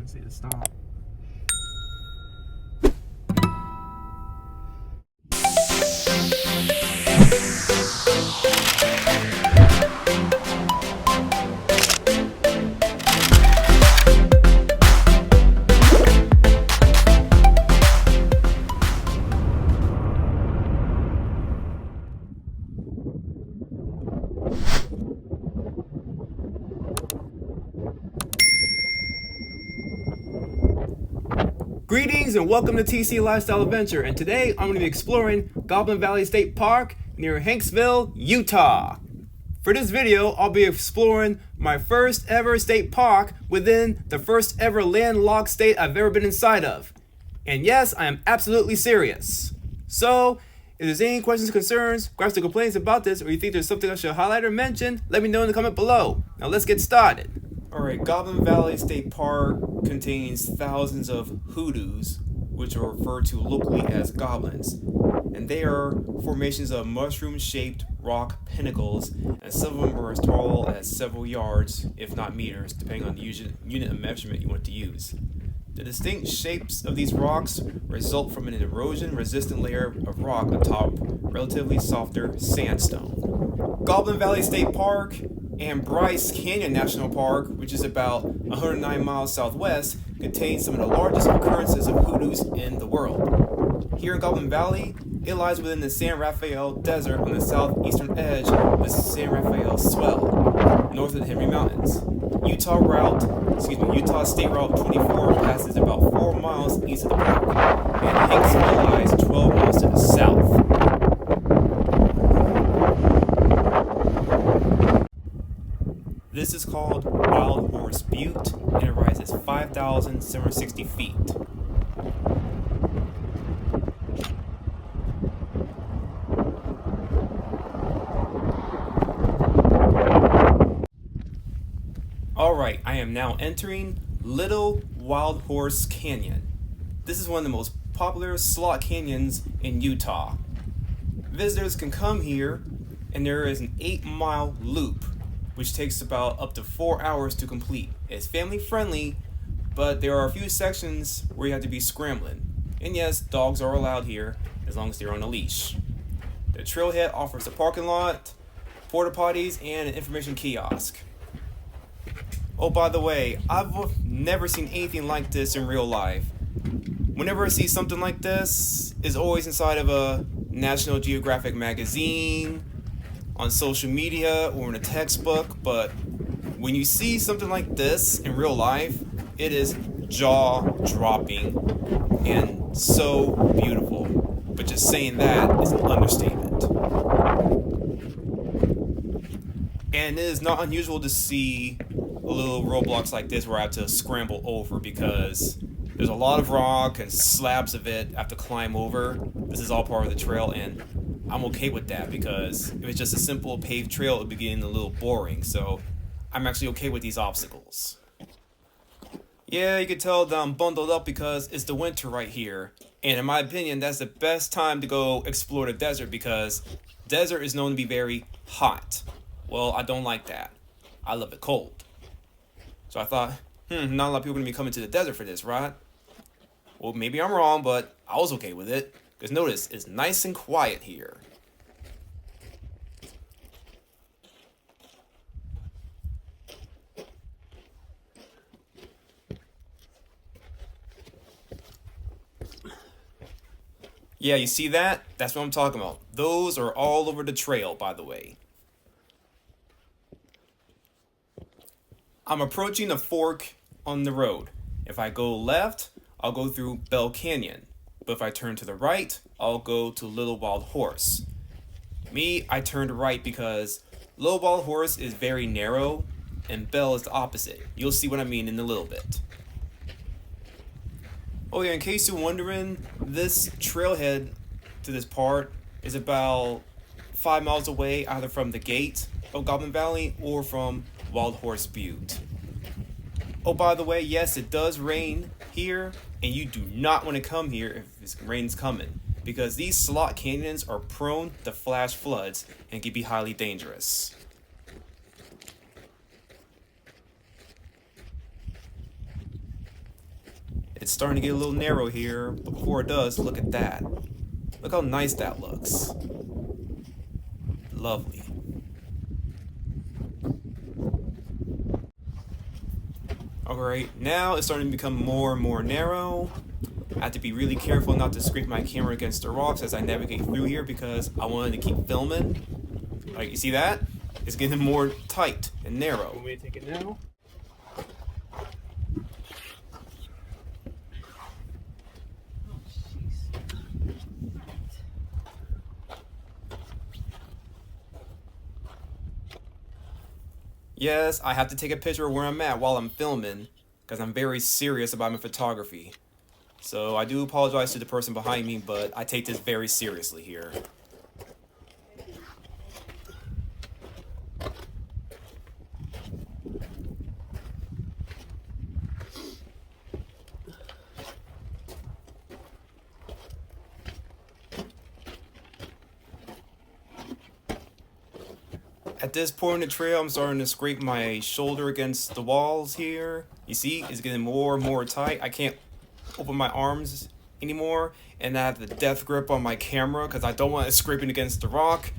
didn't say to stop. Greetings and welcome to TC Lifestyle Adventure, and today I'm going to be exploring Goblin Valley State Park near Hanksville, Utah. For this video, I'll be exploring my first ever state park within the first ever landlocked state I've ever been inside of. And yes, I am absolutely serious. So, if there's any questions, concerns, gripes, or complaints about this, or you think there's something I should highlight or mention, let me know in the comment below. Now let's get started. Alright, Goblin Valley State Park contains thousands of hoodoos, which are referred to locally as goblins. And they are formations of mushroom-shaped rock pinnacles, and some of them are as tall as several yards, if not meters, depending on the unit of measurement you want to use. The distinct shapes of these rocks result from an erosion-resistant layer of rock atop relatively softer sandstone. Goblin Valley State Park and Bryce Canyon National Park, which is about 109 miles southwest, contains some of the largest occurrences of hoodoos in the world. Here in Goblin Valley, it lies within the San Rafael Desert on the southeastern edge of the San Rafael Swell, north of the Emery Mountains. Utah State Route 24 passes about 4 miles east of the park, and Hanksville lies 12 miles to the south. This is called Wild Horse Butte, and it rises 5,760 feet. Alright, I am now entering Little Wild Horse Canyon. This is one of the most popular slot canyons in Utah. Visitors can come here, and there is an 8-mile loop, which takes about up to 4 hours to complete. It's family friendly, but there are a few sections where you have to be scrambling. And yes, dogs are allowed here as long as they're on a leash. The trailhead offers a parking lot, porta potties, and an information kiosk. Oh, by the way, I've never seen anything like this in real life. Whenever I see something like this, it's always inside of a National Geographic magazine, on social media, or in a textbook, but when you see something like this in real life, it is jaw-dropping and so beautiful. But just saying that is an understatement. And it is not unusual to see little roadblocks like this where I have to scramble over because there's a lot of rock and slabs of it I have to climb over. This is all part of the trail, and I'm okay with that because if it's just a simple paved trail, it would be getting a little boring. So I'm actually okay with these obstacles. Yeah, you can tell that I'm bundled up because it's the winter right here. And in my opinion, that's the best time to go explore the desert because desert is known to be very hot. Well, I don't like that. I love it cold. So I thought, not a lot of people are going to be coming to the desert for this, right? Well, maybe I'm wrong, but I was okay with it. Because notice, it's nice and quiet here. Yeah, you see that? That's what I'm talking about. Those are all over the trail, by the way. I'm approaching a fork on the road. If I go left, I'll go through Bell Canyon. But if I turn to the right, I'll go to Little Wild Horse. Me, I turned right because Little Wild Horse is very narrow and Bell is the opposite. You'll see what I mean in a little bit. Oh yeah, in case you're wondering, this trailhead to this part is about 5 miles away, either from the gate of Goblin Valley or from Wild Horse Butte. Oh, by the way, yes, it does rain here, and you do not want to come here if rain's coming, because these slot canyons are prone to flash floods and can be highly dangerous. it's starting to get a little narrow here, but before it does, look at that. Look how nice that looks. Lovely. Alright, now it's starting to become more and more narrow. I have to be really careful not to scrape my camera against the rocks as I navigate through here because I wanted to keep filming. Like, you see that? It's getting more tight and narrow. Want me to take it now? Yes, I have to take a picture of where I'm at while I'm filming because I'm very serious about my photography. So I do apologize to the person behind me, but I take this very seriously here. At this point in the trail, I'm starting to scrape my shoulder against the walls here. You see, it's getting more and more tight. I can't open my arms anymore, and I have the death grip on my camera because I don't want it scraping against the rock.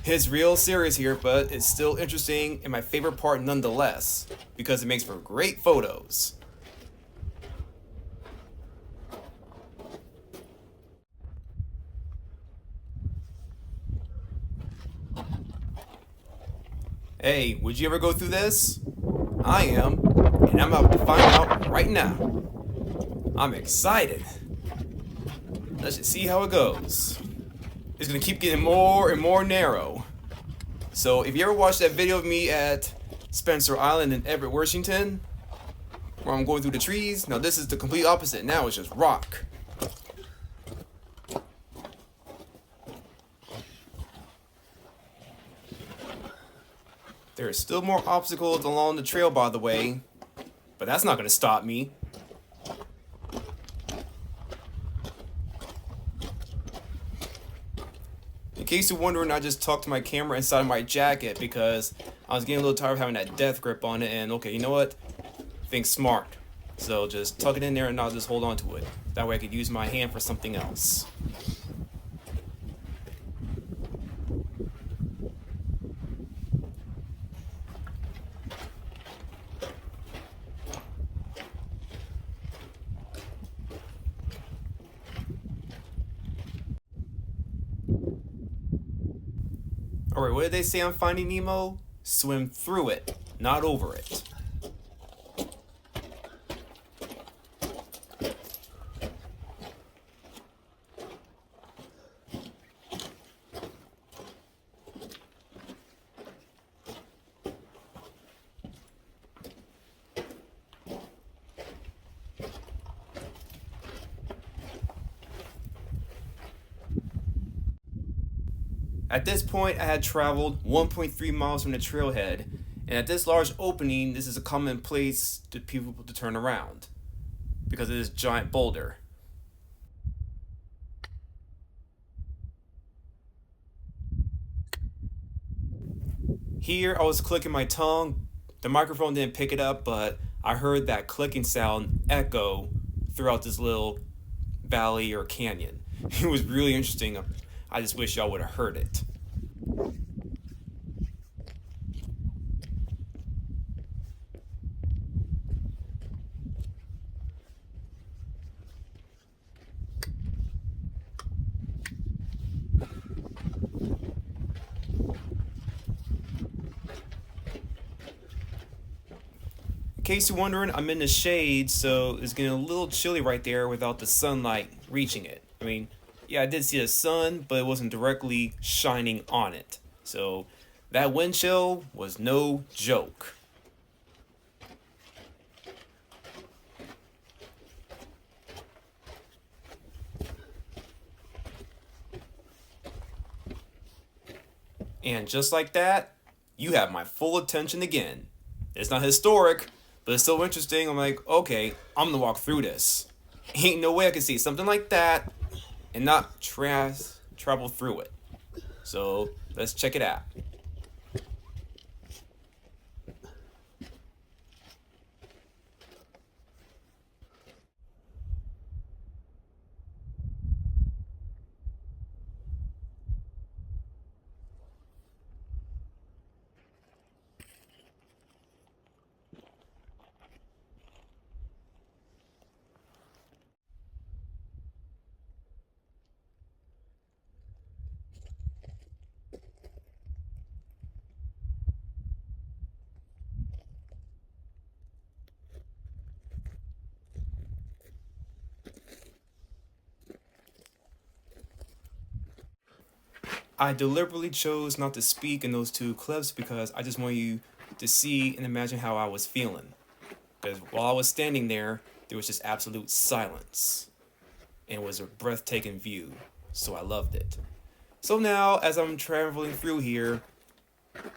It's real serious here, but it's still interesting and my favorite part nonetheless because it makes for great photos. Hey, would you ever go through this? I am, and I'm about to find out right now. I'm excited. Let's just see how it goes. It's gonna keep getting more and more narrow. So if you ever watched that video of me at Spencer Island in Everett, Washington, where I'm going through the trees, now this is the complete opposite. Now it's just rock. There are still more obstacles along the trail, by the way, but that's not going to stop me. In case you're wondering, I just tucked my camera inside my jacket because I was getting a little tired of having that death grip on it, and okay, you know what? Think smart. So just tuck it in there and I'll just hold on to it. That way I could use my hand for something else. Alright, what did they say on Finding Nemo? Swim through it, not over it. At this point, I had traveled 1.3 miles from the trailhead, and at this large opening, this is a common place for people to turn around because of this giant boulder. Here, I was clicking my tongue. The microphone didn't pick it up, but I heard that clicking sound echo throughout this little valley or canyon. It was really interesting. I just wish y'all would have heard it. In case you're wondering, I'm in the shade, so it's getting a little chilly right there without the sunlight reaching it. I mean, yeah, I did see the sun, but it wasn't directly shining on it. So that wind chill was no joke. And just like that, you have my full attention again. It's not historic, but it's so interesting. I'm like, okay, I'm gonna walk through this. Ain't no way I can see something like that and not travel through it. So let's check it out. I deliberately chose not to speak in those two clips because I just want you to see and imagine how I was feeling. Because while I was standing there was just absolute silence. And it was a breathtaking view, so I loved it. So now, as I'm traveling through here,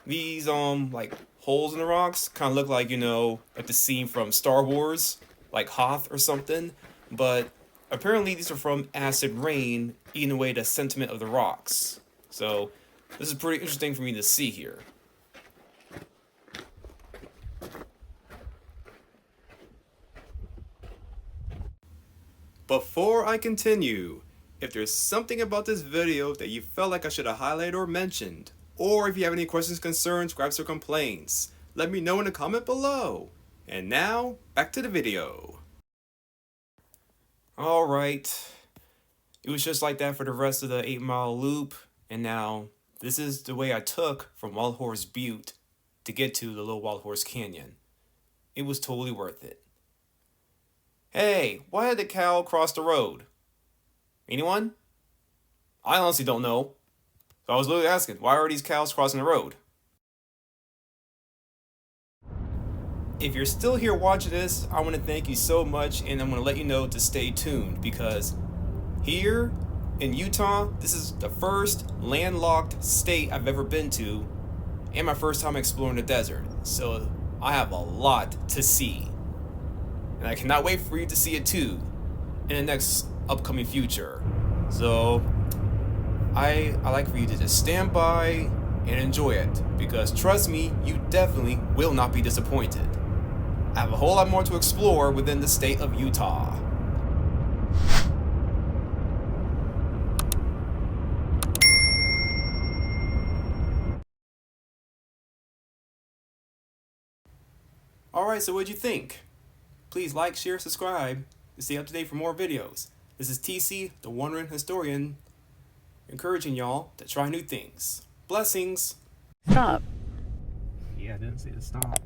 these like holes in the rocks kind of look like, you know, like the scene from Star Wars, like Hoth or something. But apparently these are from acid rain eating away the sentiment of the rocks. So this is pretty interesting for me to see here. Before I continue, if there's something about this video that you felt like I should have highlighted or mentioned, or if you have any questions, concerns, gripes, or complaints, let me know in the comment below. And now, back to the video. Alright, it was just like that for the rest of the 8-mile loop, and now this is the way I took from Wild Horse Butte to get to the Little Wild Horse Canyon. It was totally worth it. Hey, why had the cow cross the road? Anyone? I honestly don't know. So I was literally asking, why are these cows crossing the road? If you're still here watching this, I want to thank you so much, and I'm going to let you know to stay tuned, because here in Utah, this is the first landlocked state I've ever been to, and my first time exploring the desert. So I have a lot to see. And I cannot wait for you to see it too in the next upcoming future. So I like for you to just stand by and enjoy it, because trust me, you definitely will not be disappointed. I have a whole lot more to explore within the state of Utah. Alright, so what'd you think? Please like, share, subscribe to stay up to date for more videos. This is TC, the Wandering Historian, encouraging y'all to try new things. Blessings! Stop. Yeah, I didn't say to stop.